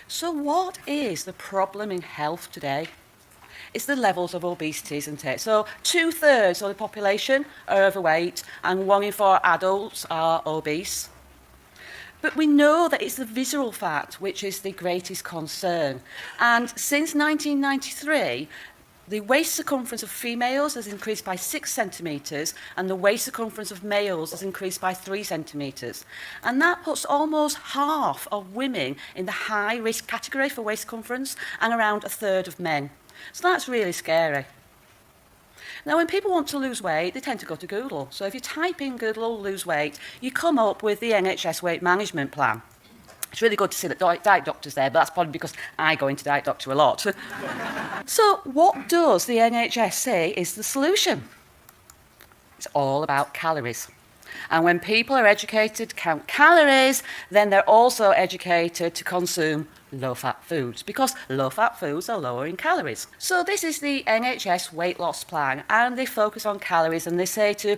So what is the problem in health today? It's the levels of obesity, isn't it? So 2/3 of the population are overweight and 1 in 4 adults are obese. But we know that it's the visceral fat which is the greatest concern. And since 1993, the waist circumference of females has increased by 6 centimetres and the waist circumference of males has increased by 3 centimetres. And that puts almost half of women in the high risk category for waist circumference and around 1/3 of men. So that's really scary. Now, when people want to lose weight, they tend to go to Google. So if you type in Google lose weight, you come up with the NHS weight management plan. It's really good to see that diet doctors there, but that's probably because I go into diet doctor a lot. So what does the NHS say is the solution? It's all about calories. And when people are educated to count calories, then they're also educated to consume low-fat foods, because low-fat foods are lower in calories. So this is the NHS weight loss plan, and they focus on calories, and they say to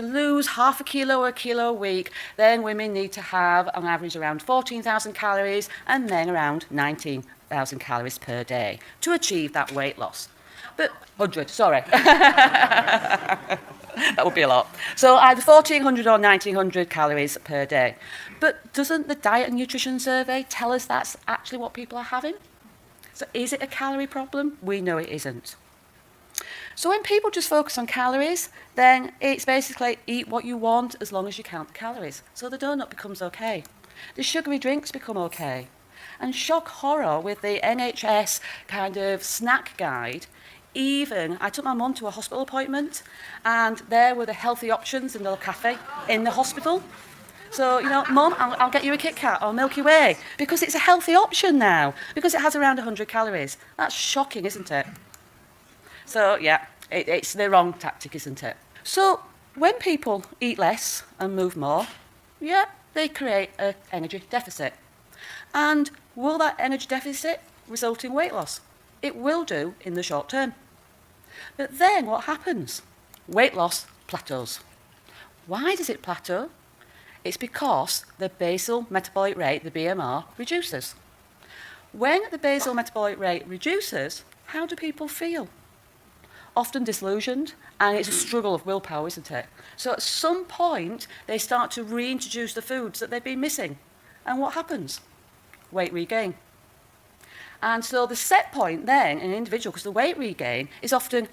lose half a kilo or a kilo a week, then women need to have on average around 14,000 calories and men around 19,000 calories per day to achieve that weight loss. But 100, sorry. That would be a lot. So either 1,400 or 1,900 calories per day. But doesn't the Diet and Nutrition Survey tell us that's actually what people are having? So is it a calorie problem? We know it isn't. So when people just focus on calories, then it's basically eat what you want as long as you count the calories. So the donut becomes okay. The sugary drinks become okay. And shock horror with the NHS kind of snack guide, even, I took my mum to a hospital appointment and there were the healthy options in the cafe in the hospital. So, Mum, I'll get you a Kit Kat or Milky Way because it's a healthy option now, because it has around 100 calories. That's shocking, isn't it? So, yeah, it's the wrong tactic, isn't it? So, when people eat less and move more, yeah, they create an energy deficit. And will that energy deficit result in weight loss? It will do in the short term. But then what happens? Weight loss plateaus. Why does it plateau? It's because the basal metabolic rate, the BMR, reduces. When the basal metabolic rate reduces, how do people feel? Often disillusioned, and it's a struggle of willpower, isn't it? So at some point, they start to reintroduce the foods that they've been missing. And what happens? Weight regain. And so the set point then in an individual, because the weight regain is often,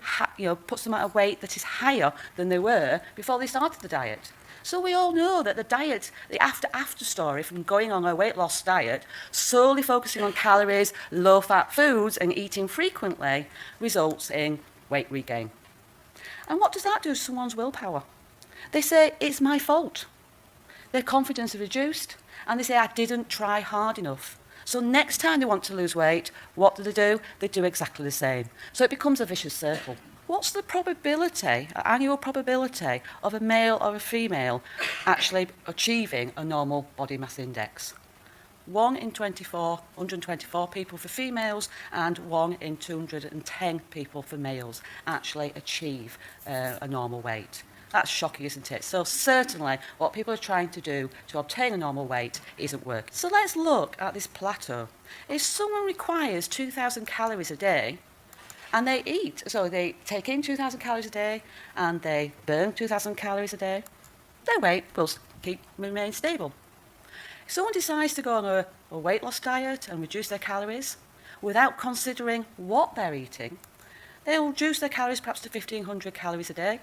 puts them at a weight that is higher than they were before they started the diet. So we all know that the diet, the after story from going on a weight loss diet, solely focusing on calories, low-fat foods, and eating frequently, results in weight regain. And what does that do to someone's willpower? They say, it's my fault. Their confidence is reduced, and they say, I didn't try hard enough. So next time they want to lose weight, what do? They do exactly the same. So it becomes a vicious circle. What's the probability, annual probability, of a male or a female actually achieving a normal body mass index? 1 in 124 people for females and 1 in 210 people for males actually achieve a normal weight. That's shocking, isn't it? So certainly what people are trying to do to obtain a normal weight isn't working. So let's look at this plateau. If someone requires 2,000 calories a day, and they eat, so they take in 2,000 calories a day, and they burn 2,000 calories a day, their weight will remain stable. If someone decides to go on a weight loss diet and reduce their calories, without considering what they're eating, they'll reduce their calories perhaps to 1,500 calories a day.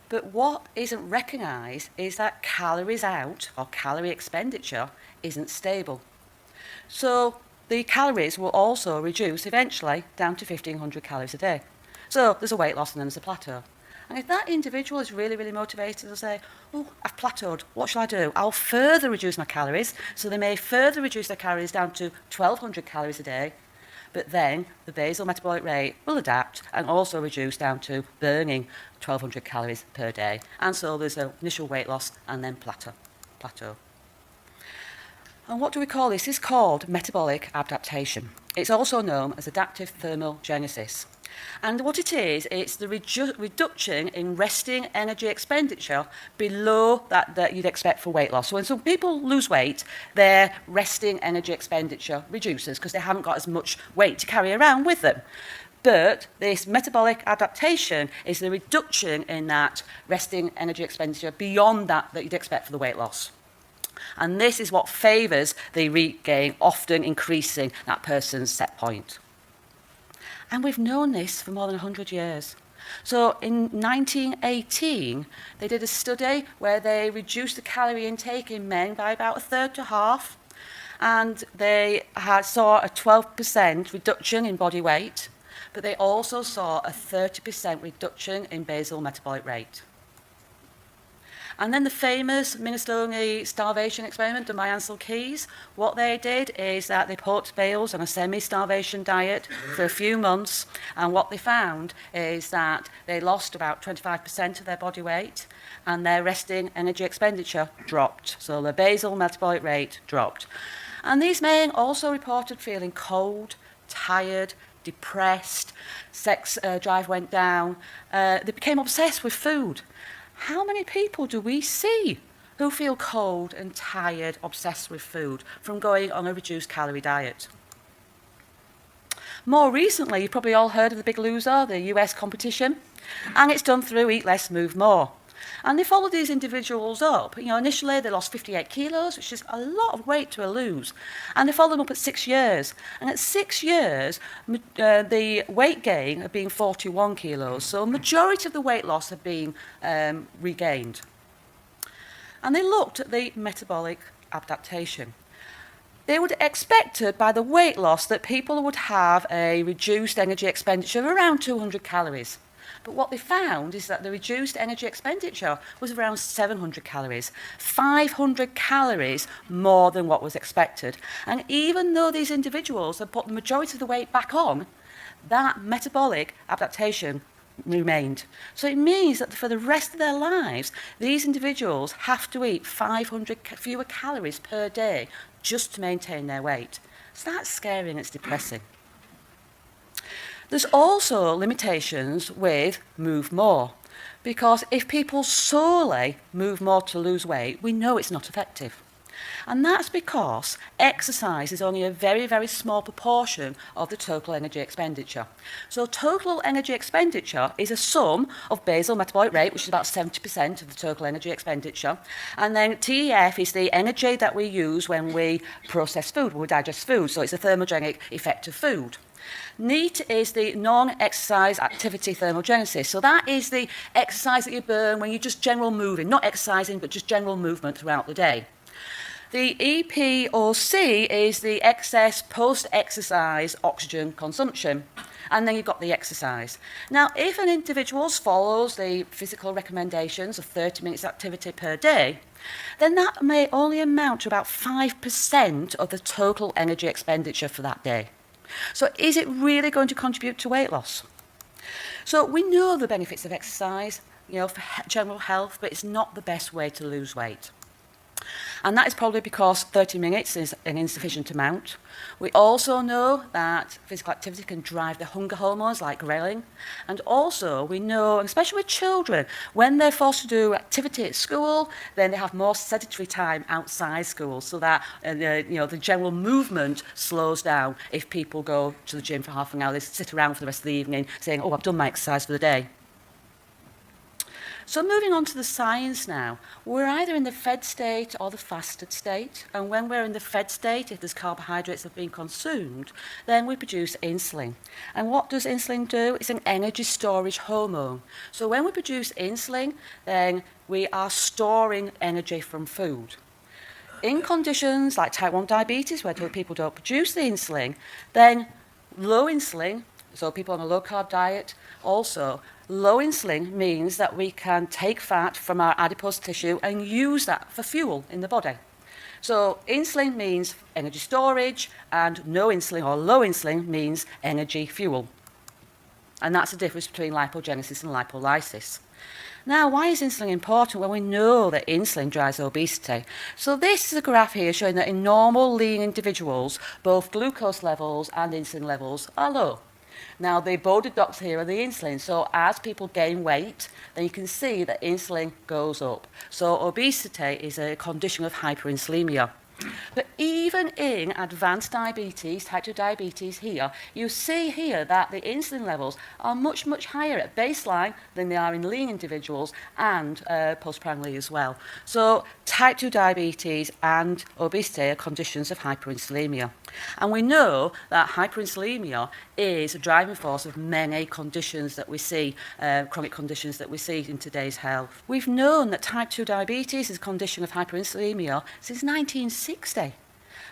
But what isn't recognised is that calories out, or calorie expenditure, isn't stable. So the calories will also reduce eventually down to 1,500 calories a day. So there's a weight loss and then there's a plateau. And if that individual is really, really motivated, they'll say, oh, I've plateaued, what shall I do? I'll further reduce my calories. So they may further reduce their calories down to 1,200 calories a day. But then the basal metabolic rate will adapt and also reduce down to burning 1,200 calories per day. And so there's an initial weight loss and then plateau. And what do we call this? This is called metabolic adaptation. It's also known as adaptive thermogenesis. And what it is, it's the reduction in resting energy expenditure below that you'd expect for weight loss. So when some people lose weight, their resting energy expenditure reduces because they haven't got as much weight to carry around with them. But this metabolic adaptation is the reduction in that resting energy expenditure beyond that you'd expect for the weight loss. And this is what favours the regain, often increasing that person's set point. And we've known this for more than 100 years. So in 1918, they did a study where they reduced the calorie intake in men by about a third to half, and they saw a 12% reduction in body weight, but they also saw a 30% reduction in basal metabolic rate. And then the famous minestrone starvation experiment done by Ansel Keys, what they did is that they put males on a semi-starvation diet for a few months, and what they found is that they lost about 25% of their body weight, and their resting energy expenditure dropped. So their basal metabolic rate dropped. And these men also reported feeling cold, tired, depressed, sex drive went down. They became obsessed with food. How many people do we see who feel cold and tired, obsessed with food, from going on a reduced calorie diet? More recently, you've probably all heard of The Big Loser, the US competition, and it's done through Eat Less, Move More. And they followed these individuals up. Initially they lost 58 kilos, which is a lot of weight to lose. And they followed them up at 6 years. And at 6 years, the weight gain had been 41 kilos. So a majority of the weight loss had been regained. And they looked at the metabolic adaptation. They would have expected by the weight loss that people would have a reduced energy expenditure of around 200 calories. But what they found is that the reduced energy expenditure was around 700 calories, 500 calories more than what was expected. And even though these individuals had put the majority of the weight back on, that metabolic adaptation remained. So it means that for the rest of their lives, these individuals have to eat 500 fewer calories per day just to maintain their weight. So that's scary and it's depressing. There's also limitations with move more, because if people solely move more to lose weight, we know it's not effective. And that's because exercise is only a very, very small proportion of the total energy expenditure. So total energy expenditure is a sum of basal metabolic rate, which is about 70% of the total energy expenditure, and then TEF is the energy that we use when we process food, when we digest food, so it's a thermogenic effect of food. NEAT is the non-exercise activity thermogenesis. So that is the exercise that you burn when you're just general moving, not exercising, but just general movement throughout the day. The EPOC is the excess post-exercise oxygen consumption. And then you've got the exercise. Now, if an individual follows the physical recommendations of 30 minutes activity per day, then that may only amount to about 5% of the total energy expenditure for that day. So is it really going to contribute to weight loss? So we know the benefits of exercise, for general health, but it's not the best way to lose weight. And that is probably because 30 minutes is an insufficient amount. We also know that physical activity can drive the hunger hormones like ghrelin. And also we know, especially with children, when they're forced to do activity at school, then they have more sedentary time outside school, so that the general movement slows down. If people go to the gym for half an hour, they sit around for the rest of the evening saying, oh, I've done my exercise for the day. So moving on to the science now, we're either in the fed state or the fasted state, and when we're in the fed state, if there's carbohydrates that have been consumed, then we produce insulin. And what does insulin do? It's an energy storage hormone. So when we produce insulin, then we are storing energy from food. In conditions like type 1 diabetes, where people don't produce the insulin, then low insulin, so people on a low-carb diet, also low insulin means that we can take fat from our adipose tissue and use that for fuel in the body. So insulin means energy storage, and no insulin or low insulin means energy fuel. And that's the difference between lipogenesis and lipolysis. Now, why is insulin important? Well, we know that insulin drives obesity. So this is a graph here showing that in normal lean individuals, both glucose levels and insulin levels are low. Now, the bolded dots here are the insulin. So as people gain weight, then you can see that insulin goes up. So obesity is a condition of hyperinsulinemia. But even in advanced diabetes, type 2 diabetes here, you see here that the insulin levels are much, much higher at baseline than they are in lean individuals and postprandially as well. So type 2 diabetes and obesity are conditions of hyperinsulinemia. And we know that hyperinsulinemia is a driving force of many conditions that we see, chronic conditions that we see in today's health. We've known that type 2 diabetes is a condition of hyperinsulinemia since 1960.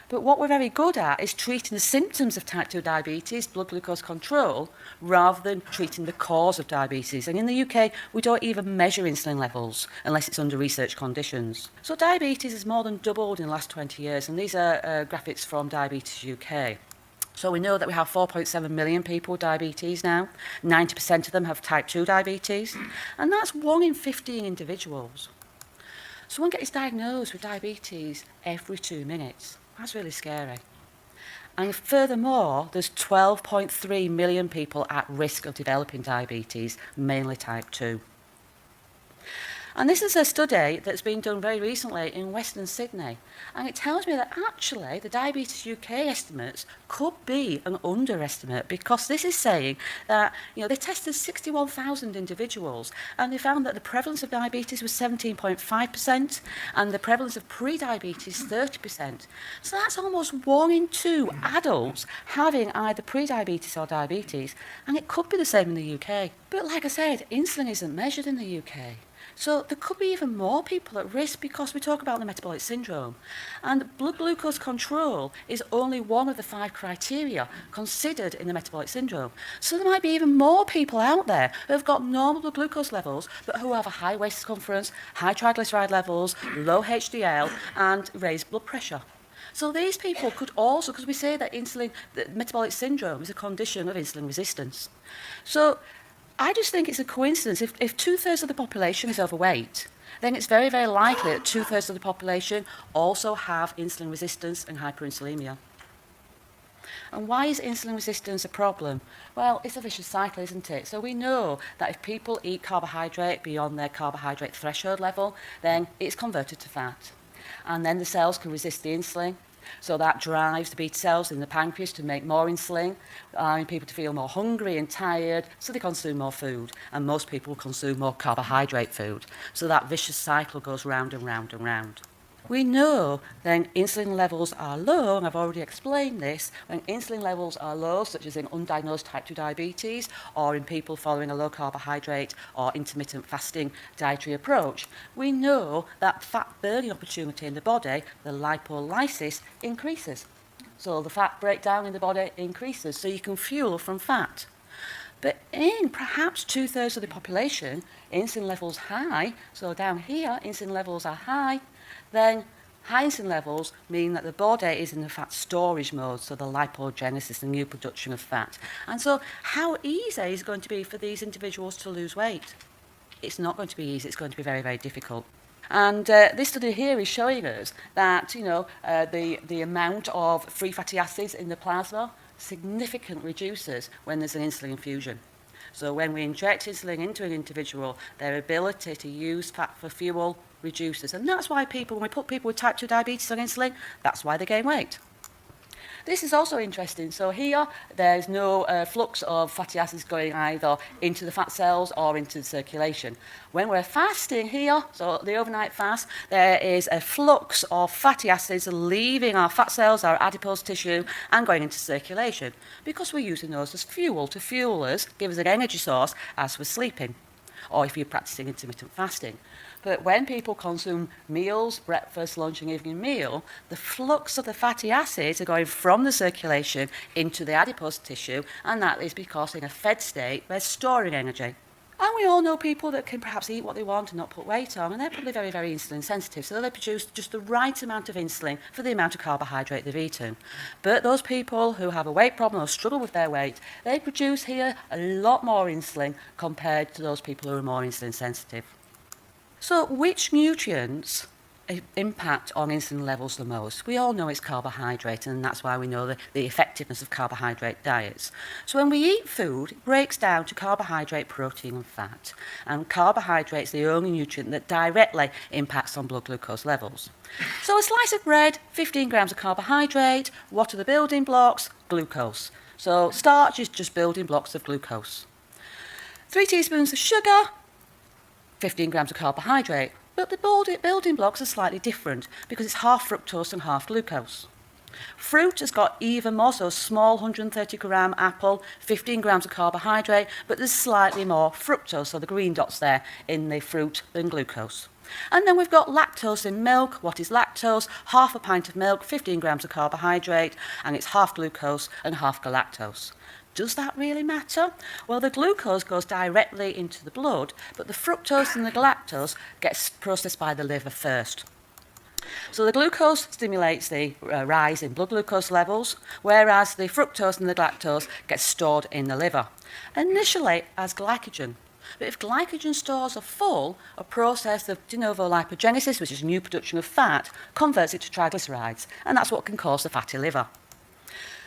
But what we're very good at is treating the symptoms of type 2 diabetes, blood glucose control, rather than treating the cause of diabetes. And in the UK, we don't even measure insulin levels unless it's under research conditions. So diabetes has more than doubled in the last 20 years, and these are graphics from Diabetes UK. So we know that we have 4.7 million people with diabetes now. 90% of them have type 2 diabetes, and that's 1 in 15 individuals. So one gets diagnosed with diabetes every 2 minutes. That's really scary. And furthermore, there's 12.3 million people at risk of developing diabetes, mainly type 2. And this is a study that's been done very recently in Western Sydney. And it tells me that actually the Diabetes UK estimates could be an underestimate, because this is saying that, they tested 61,000 individuals and they found that the prevalence of diabetes was 17.5% and the prevalence of pre-diabetes 30%. So that's almost 1 in 2 adults having either pre-diabetes or diabetes, and it could be the same in the UK. But like I said, insulin isn't measured in the UK. So there could be even more people at risk, because we talk about the metabolic syndrome. And blood glucose control is only one of the 5 criteria considered in the metabolic syndrome. So there might be even more people out there who have got normal blood glucose levels, but who have a high waist circumference, high triglyceride levels, low HDL, and raised blood pressure. So these people could also, because we say that metabolic syndrome is a condition of insulin resistance. So I just think it's a coincidence. If 2/3 of the population is overweight, then it's very, very likely that 2/3 of the population also have insulin resistance and hyperinsulinemia. And why is insulin resistance a problem? Well, it's a vicious cycle, isn't it? So we know that if people eat carbohydrate beyond their carbohydrate threshold level, then it's converted to fat. And then the cells can resist the insulin. So that drives the beta cells in the pancreas to make more insulin, allowing people to feel more hungry and tired, so they consume more food. And most people consume more carbohydrate food. So that vicious cycle goes round and round and round. We know then insulin levels are low, and I've already explained this. When insulin levels are low, such as in undiagnosed type 2 diabetes or in people following a low carbohydrate or intermittent fasting dietary approach, we know that fat burning opportunity in the body, the lipolysis, increases. So the fat breakdown in the body increases, so you can fuel from fat. But in perhaps 2/3 of the population, insulin levels high, so down here insulin levels are high, then high insulin levels mean that the body is in the fat storage mode, so the lipogenesis, the new production of fat. And so how easy is it going to be for these individuals to lose weight? It's not going to be easy, it's going to be very, very difficult. And this study here is showing us that, the amount of free fatty acids in the plasma significantly reduces when there's an insulin infusion. So when we inject insulin into an individual, their ability to use fat for fuel reduces. And that's why when we put people with type 2 diabetes on insulin, that's why they gain weight. This is also interesting. So here, there's no flux of fatty acids going either into the fat cells or into the circulation. When we're fasting here, so the overnight fast, there is a flux of fatty acids leaving our fat cells, our adipose tissue, and going into circulation, because we're using those as fuel to fuel us, give us an energy source as we're sleeping, or if you're practicing intermittent fasting. But when people consume meals, breakfast, lunch and evening meal, the flux of the fatty acids are going from the circulation into the adipose tissue, and that is because in a fed state, they're storing energy. And we all know people that can perhaps eat what they want and not put weight on, and they're probably very, very insulin sensitive, so they produce just the right amount of insulin for the amount of carbohydrate they've eaten. But those people who have a weight problem or struggle with their weight, they produce here a lot more insulin compared to those people who are more insulin sensitive. So which nutrients impact on insulin levels the most? We all know it's carbohydrate, and that's why we know the effectiveness of carbohydrate diets. So when we eat food, it breaks down to carbohydrate, protein and fat. And carbohydrate is the only nutrient that directly impacts on blood glucose levels. So a slice of bread, 15 grams of carbohydrate. What are the building blocks? Glucose. So starch is just building blocks of glucose. 3 teaspoons of sugar, 15 grams of carbohydrate. But the building blocks are slightly different because it's half fructose and half glucose. Fruit has got even more, so a small 130 gram apple, 15 grams of carbohydrate, but there's slightly more fructose, so the green dots there in the fruit than glucose. And then we've got lactose in milk. What is lactose? Half a pint of milk, 15 grams of carbohydrate, and it's half glucose and half galactose. Does that really matter? Well, the glucose goes directly into the blood, but the fructose and the galactose gets processed by the liver first. So the glucose stimulates the rise in blood glucose levels, whereas the fructose and the galactose get stored in the liver, initially as glycogen. But if glycogen stores are full, a process of de novo lipogenesis, which is new production of fat, converts it to triglycerides, and that's what can cause the fatty liver.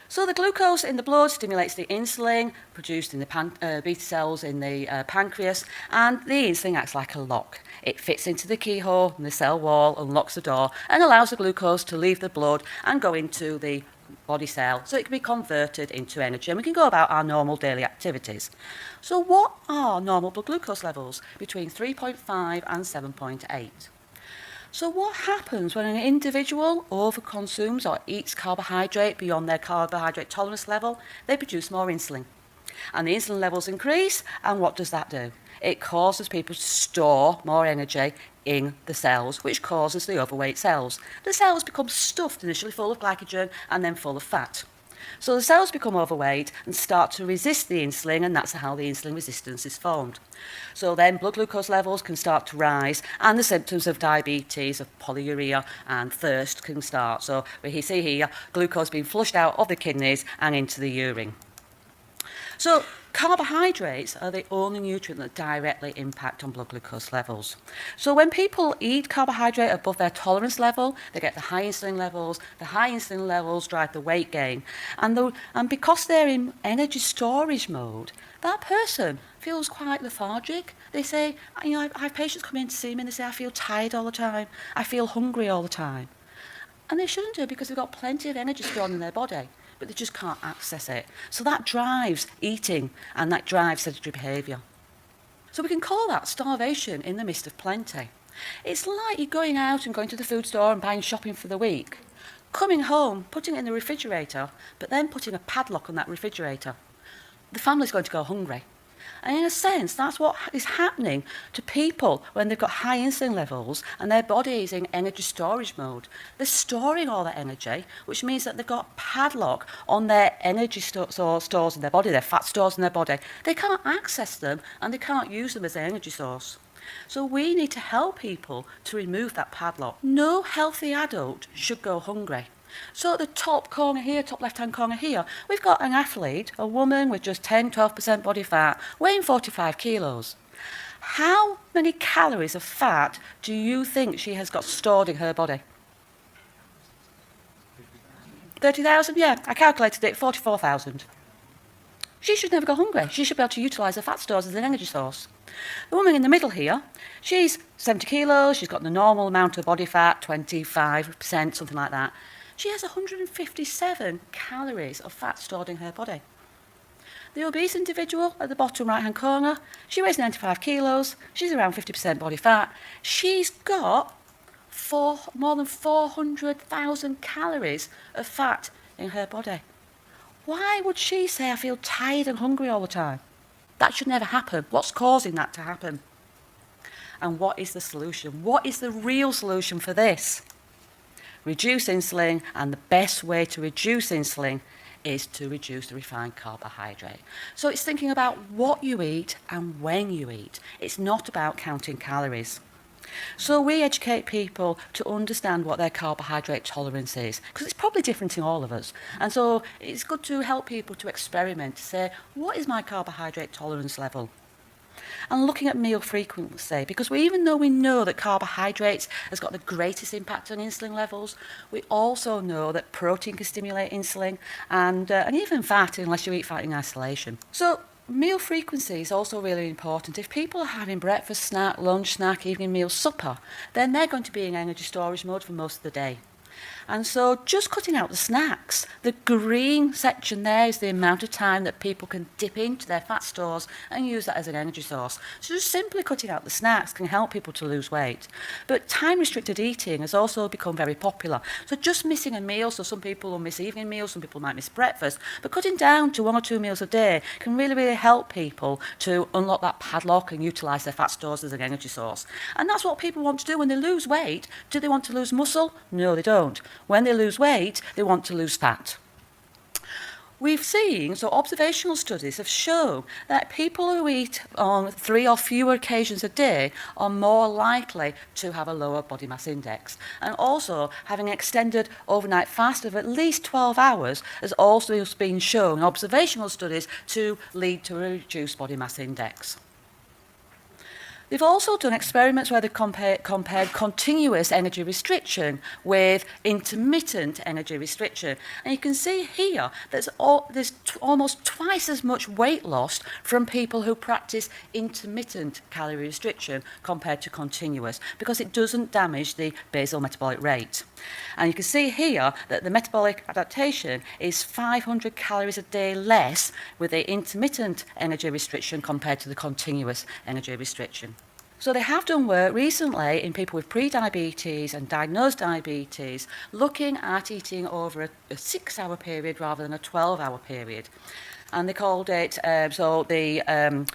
So the glucose in the blood stimulates the insulin produced in the beta cells in the pancreas, and the insulin acts like a lock. It fits into the keyhole in the cell wall, unlocks the door, and allows the glucose to leave the blood and go into the body cell so it can be converted into energy, and we can go about our normal daily activities. So what are normal blood glucose levels? Between 3.5 and 7.8. So what happens when an individual overconsumes or eats carbohydrate beyond their carbohydrate tolerance level? They produce more insulin. And the insulin levels increase, and what does that do? It causes people to store more energy in the cells, which causes the overweight cells. The cells become stuffed, initially full of glycogen and then full of fat. So the cells become overweight and start to resist the insulin, and that's how the insulin resistance is formed. So then blood glucose levels can start to rise, and the symptoms of diabetes, of polyuria and thirst can start. So we see here glucose being flushed out of the kidneys and into the urine. So carbohydrates are the only nutrient that directly impact on blood glucose levels. So when people eat carbohydrate above their tolerance level, they get the high insulin levels. The high insulin levels drive the weight gain. And because they're in energy storage mode, that person feels quite lethargic. They say, I have patients come in to see me and they say, I feel tired all the time. I feel hungry all the time. And they shouldn't do, because they've got plenty of energy stored in their body, but they just can't access it. So that drives eating, and that drives sedentary behaviour. So we can call that starvation in the midst of plenty. It's like you're going out and going to the food store and buying shopping for the week, coming home, putting it in the refrigerator, but then putting a padlock on that refrigerator. The family's going to go hungry. And in a sense, that's what is happening to people when they've got high insulin levels and their body is in energy storage mode. They're storing all that energy, which means that they've got padlock on their energy stores in their body, their fat stores in their body. They can't access them and they can't use them as their energy source. So we need to help people to remove that padlock. No healthy adult should go hungry. So at the top corner here, top left-hand corner here, we've got an athlete, a woman with just 10-12% body fat, weighing 45 kilos. How many calories of fat do you think she has got stored in her body? 30,000? Yeah, I calculated it, 44,000. She should never go hungry. She should be able to utilise her fat stores as an energy source. The woman in the middle here, she's 70 kilos, she's got the normal amount of body fat, 25%, something like that. She has 157 calories of fat stored in her body. The obese individual at the bottom right-hand corner, she weighs 95 kilos, she's around 50% body fat. She's got more than 400,000 calories of fat in her body. Why would she say, I feel tired and hungry all the time? That should never happen. What's causing that to happen? And what is the solution? What is the real solution for this? Reduce insulin, and the best way to reduce insulin is to reduce the refined carbohydrate. So it's thinking about what you eat and when you eat. It's not about counting calories. So we educate people to understand what their carbohydrate tolerance is, because it's probably different in all of us. And so it's good to help people to experiment, to say, what is my carbohydrate tolerance level? And looking at meal frequency, because even though we know that carbohydrates has got the greatest impact on insulin levels, we also know that protein can stimulate insulin and even fat, unless you eat fat in isolation. So meal frequency is also really important. If people are having breakfast, snack, lunch, snack, evening meal, supper, then they're going to be in energy storage mode for most of the day. And so just cutting out the snacks, the green section there is the amount of time that people can dip into their fat stores and use that as an energy source. So just simply cutting out the snacks can help people to lose weight. But time-restricted eating has also become very popular. So just missing a meal, so some people will miss evening meals, some people might miss breakfast, but cutting down to 1 or 2 meals a day can really, really help people to unlock that padlock and utilise their fat stores as an energy source. And that's what people want to do when they lose weight. Do they want to lose muscle? No, they don't. When they lose weight, they want to lose fat. We've seen, so observational studies have shown that people who eat on 3 or fewer occasions a day are more likely to have a lower body mass index. And also, having an extended overnight fast of at least 12 hours has also been shown in observational studies to lead to a reduced body mass index. They've also done experiments where they've compared continuous energy restriction with intermittent energy restriction. And you can see here there's almost twice as much weight loss from people who practice intermittent calorie restriction compared to continuous, because it doesn't damage the basal metabolic rate. And you can see here that the metabolic adaptation is 500 calories a day less with the intermittent energy restriction compared to the continuous energy restriction. So they have done work recently in people with pre-diabetes and diagnosed diabetes, looking at eating over a 6-hour period rather than a 12-hour period. And they called it,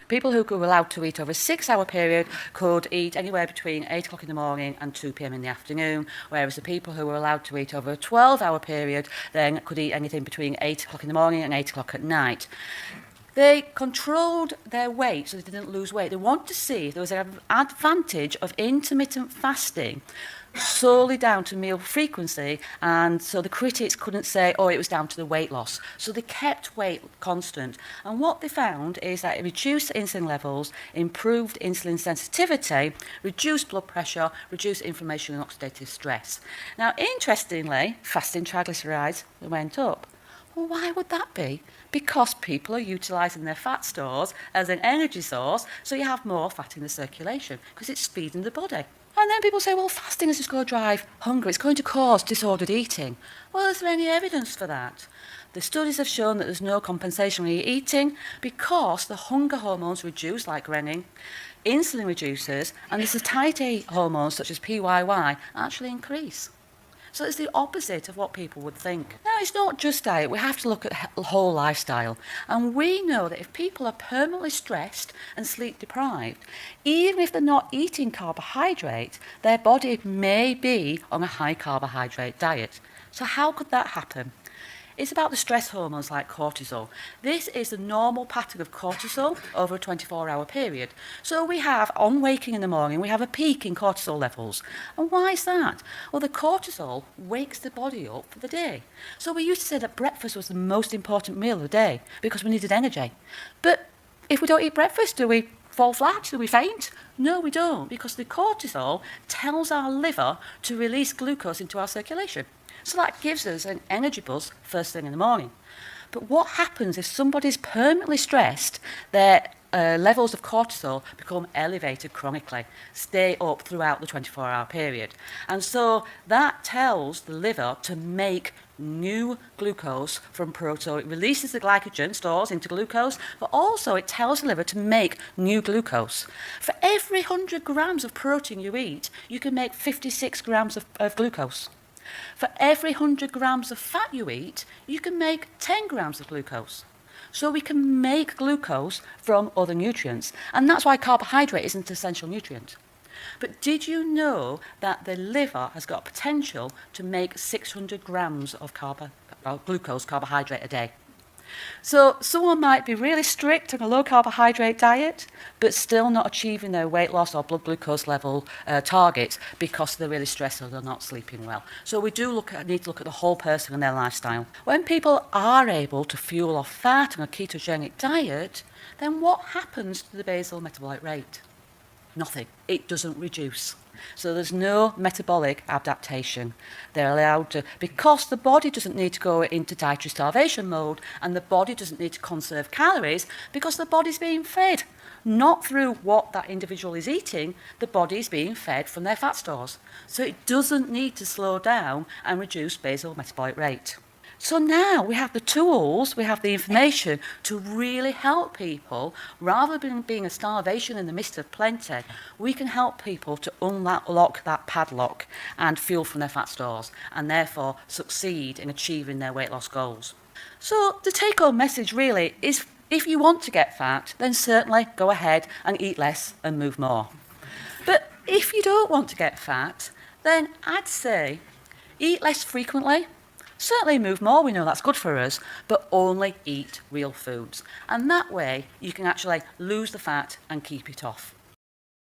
people who were allowed to eat over a 6-hour period could eat anywhere between 8 o'clock in the morning and 2 p.m. in the afternoon, whereas the people who were allowed to eat over a 12-hour period then could eat anything between 8 o'clock in the morning and 8 o'clock at night. They controlled their weight so they didn't lose weight. They wanted to see if there was an advantage of intermittent fasting solely down to meal frequency, and so the critics couldn't say, oh, it was down to the weight loss. So they kept weight constant. And what they found is that it reduced insulin levels, improved insulin sensitivity, reduced blood pressure, reduced inflammation and oxidative stress. Now, interestingly, fasting triglycerides went up. Well, why would that be? Because people are utilising their fat stores as an energy source, so you have more fat in the circulation because it's feeding the body. And then people say, well, fasting is just going to drive hunger. It's going to cause disordered eating. Well, is there any evidence for that? The studies have shown that there's no compensation when you're eating because the hunger hormones reduce, like ghrelin, insulin reduces, and the satiety hormones, such as PYY, actually increase. So it's the opposite of what people would think. Now, it's not just diet. We have to look at the whole lifestyle. And we know that if people are permanently stressed and sleep deprived, even if they're not eating carbohydrate, their body may be on a high carbohydrate diet. So how could that happen? It's about the stress hormones like cortisol. This is the normal pattern of cortisol over a 24-hour period. So we have, on waking in the morning, we have a peak in cortisol levels. And why is that? Well, the cortisol wakes the body up for the day. So we used to say that breakfast was the most important meal of the day because we needed energy. But if we don't eat breakfast, do we fall flat? Do we faint? No, we don't, because the cortisol tells our liver to release glucose into our circulation. So that gives us an energy buzz first thing in the morning. But what happens if somebody's permanently stressed, their levels of cortisol become elevated chronically, stay up throughout the 24-hour period. And so that tells the liver to make new glucose from protein. So it releases the glycogen, stores into glucose, but also it tells the liver to make new glucose. For every 100 grams of protein you eat, you can make 56 grams of glucose. For every 100 grams of fat you eat, you can make 10 grams of glucose. So we can make glucose from other nutrients. And that's why carbohydrate isn't an essential nutrient. But did you know that the liver has got potential to make 600 grams of glucose, carbohydrate a day? So someone might be really strict on a low carbohydrate diet, but still not achieving their weight loss or blood glucose level targets because they're really stressed or they're not sleeping well. So we do need to look at the whole person and their lifestyle. When people are able to fuel off fat on a ketogenic diet, then what happens to the basal metabolic rate? Nothing. It doesn't reduce. So there's no metabolic adaptation. They're allowed to, because the body doesn't need to go into dietary starvation mode, and the body doesn't need to conserve calories because the body's being fed. Not through what that individual is eating, the body's being fed from their fat stores. So it doesn't need to slow down and reduce basal metabolic rate. So now we have the tools, we have the information to really help people. Rather than being a starvation in the midst of plenty, we can help people to unlock that padlock and fuel from their fat stores, and therefore succeed in achieving their weight loss goals. So the take-home message really is, if you want to get fat, then certainly go ahead and eat less and move more. But if you don't want to get fat, then I'd say eat less frequently. Certainly move more, we know that's good for us, but only eat real foods. And that way you can actually lose the fat and keep it off.